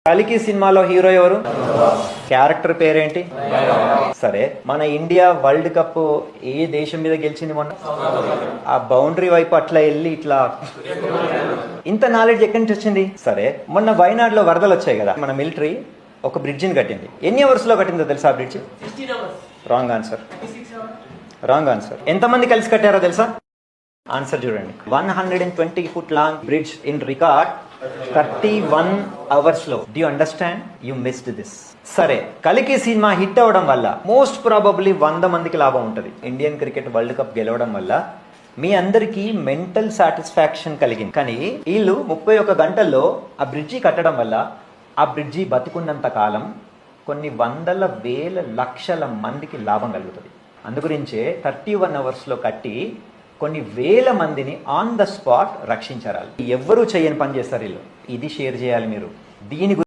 కలికి సినిమాలో హీరో ఎవరు? క్యారెక్టర్ పేరేంటి? సరే, మన ఇండియా వరల్డ్ కప్ ఏ దేశం మీద గెలిచింది మొన్న? ఆ బౌండరీ వైపు అట్లా వెళ్ళి ఇట్లా ఇంత నాలెడ్జ్ ఎక్కడి నుంచి వచ్చింది? సరే, మొన్న వయనాడులో వరదలు వచ్చాయి కదా, మన మిలిటరీ ఒక బ్రిడ్జిని కట్టింది. ఎన్ని అవర్స్ లో కట్టిందో తెలుసా ఆ bridge? Wrong answer. Wrong answer. ఎంతమంది కలిసి కట్టారో తెలుసా? ఆన్సర్ చూడండి. 120 foot long bridge in record 31 hours లో. Do you understand? You missed this. సరే, కలికి సినిమా హిట్ అవ్వడం వల్ల మోస్ట్ ప్రాబబ్లీ 100 మందికి లాభం ఉంటుంది. ఇండియన్ క్రికెట్ వరల్డ్ కప్ గెలవడం వల్ల మీ అందరికీ మెంటల్ సాటిస్ఫాక్షన్ కలిగింది. కానీ వీళ్ళు 31 గంటల్లో ఆ బ్రిడ్జి కట్టడం వల్ల ఆ బ్రిడ్జి బతుకున్నంత కాలం కొన్ని వందల వేల లక్షల మందికి లాభం కలుగుతుంది. అందుగురించే 31 hours లో కట్టి కొన్ని వేల మందిని ఆన్ ద స్పాట్ రక్షించారు. ఎవ్వరూ చేయని పని చేస్తారు వీళ్ళు. ఇది షేర్ చేయాలి మీరు. దీని